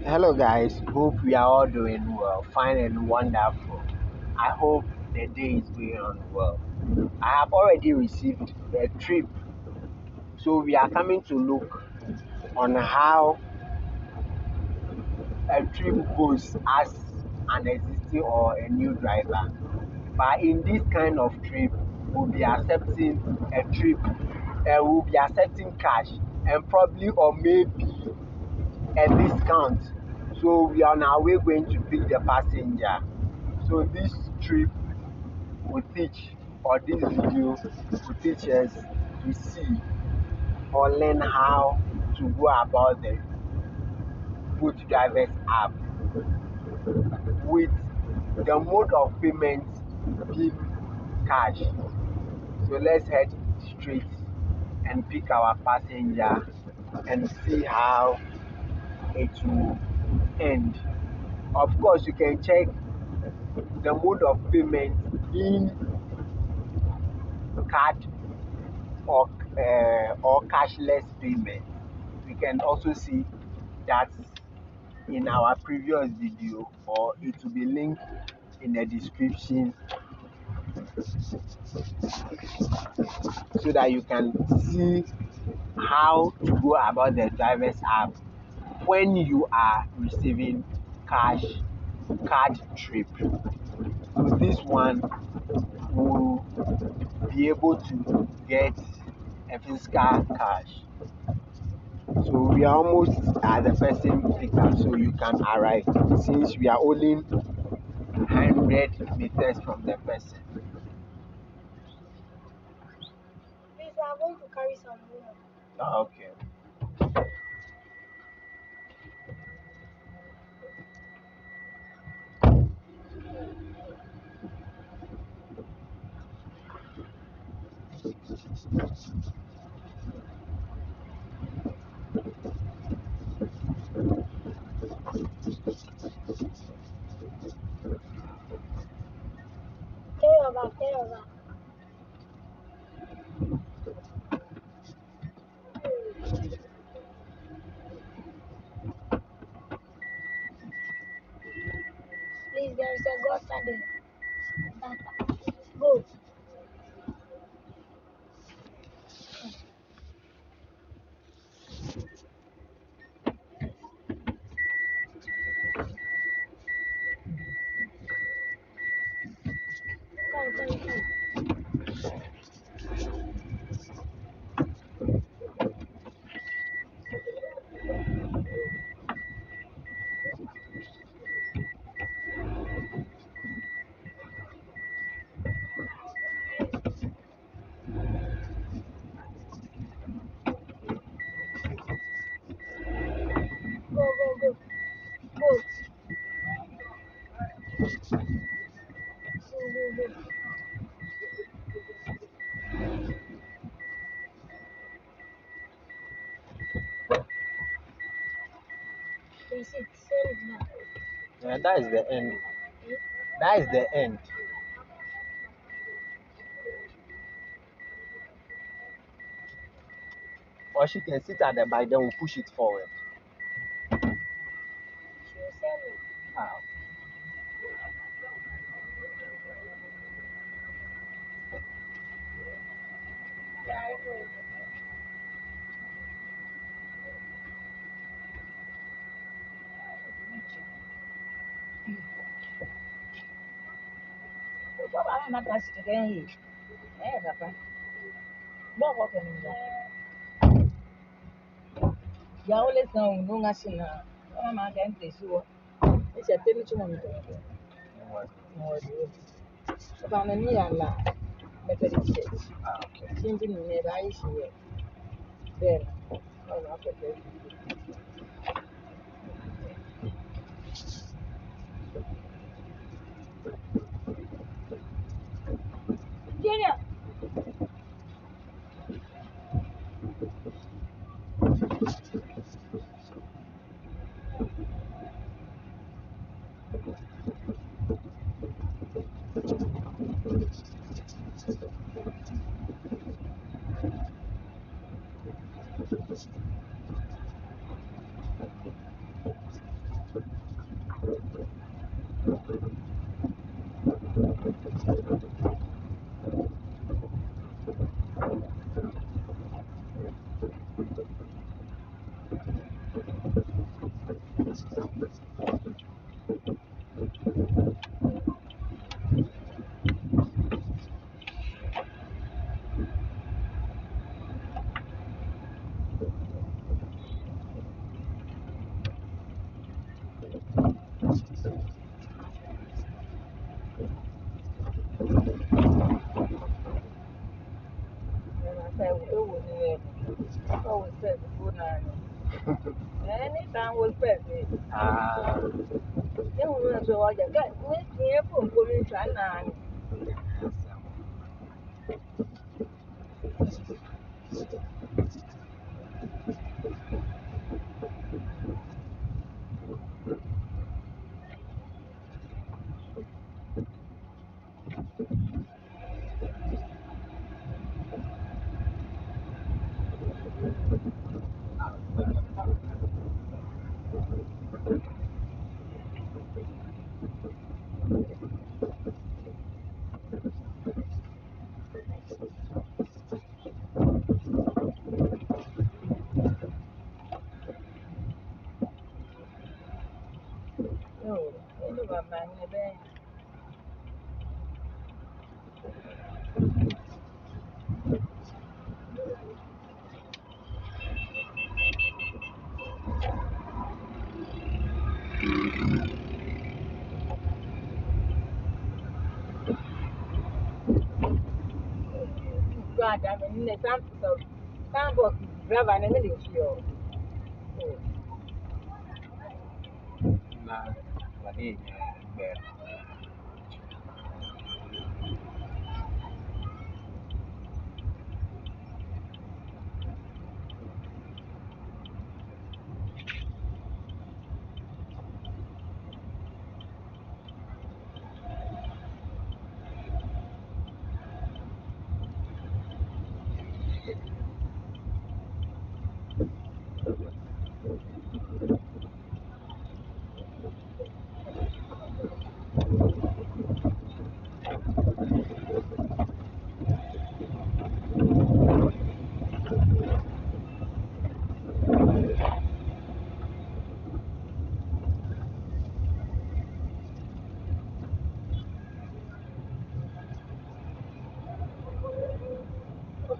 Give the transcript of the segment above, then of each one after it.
Hello guys, hope we are all doing well, fine and wonderful. I hope the day is going on well. I have already received a trip, so we are coming to look on how a trip goes as an existing or a new driver. But in this kind of trip, we'll be accepting a trip, we'll be accepting cash and probably or maybe a discount. So we are on our way going to pick the passenger. So this trip will teach, or this video will teach us to see or learn how to go about the Boat Drivers app with the mode of payment being cash. So let's head straight and pick our passenger and see how it will end. Of course, you can check the mode of payment in card or cashless payment. We can also see that in our previous video, or it will be linked in the description so that you can see how to go about the driver's app when you are receiving cash card trip. So this one will be able to get a physical cash. So we are almost at the person pickup, so you can arrive since we are only 100 meters from the person. Please, I'm going to carry some more. Okay. Carry over, carry over. Please, there is a godfather. Go. Come. Go. Go. Go. Please, send it back. Yeah, that is the end. That is the end. Or she can sit at the back, then we'll push it forward. She will send me. Ah, Yeah, I go. Papa, I'm not touched again. Eh, Papa. What walking in there? You always know, no, nothing. I'm not going to see what. It's a penny to one. So I'm a near la. Methodist Church. okay. Changing in the ice here. Then, oh, okay. Junior. Anytime was perfect. Ah, You will so I got with me from going to an no, my man, God, I mean, the time box driver and a million show. na wani ne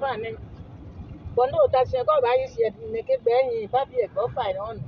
Fine. But no, that's your go by you make it very happy, go fine on.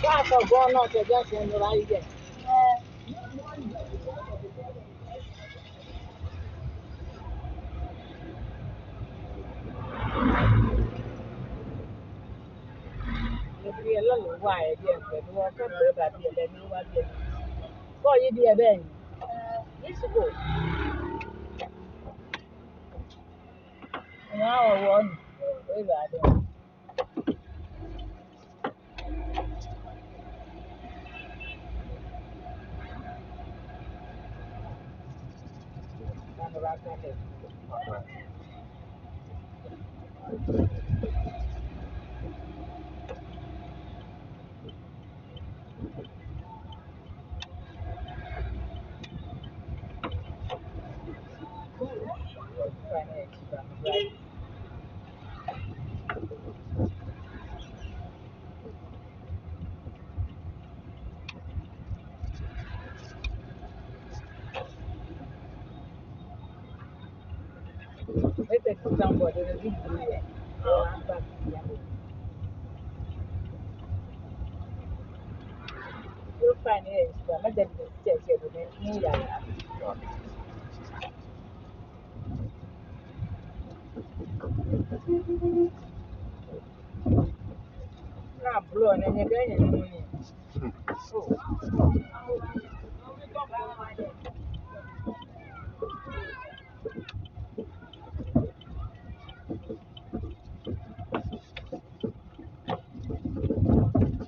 That's a gone out just in the right again. If you alone, why again? But you are so brave at the end, you are there. Go, you dear Ben. Yes, go. Now, one. Where are they? I'm around here. Right. Let it somebody in a big blue. You'll find it. Let them take it with me. Na blow na nye ganye ni muni. Oh.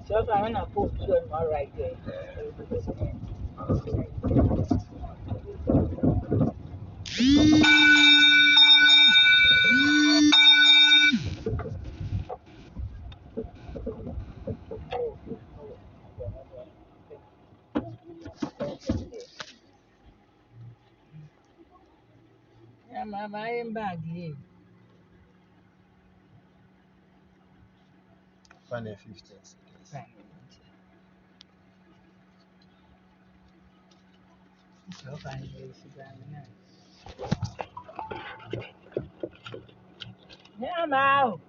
So I'm gonna put one more right there. Yeah, my buying bag here. Funny 15 seconds. So fine, you see, yeah, now.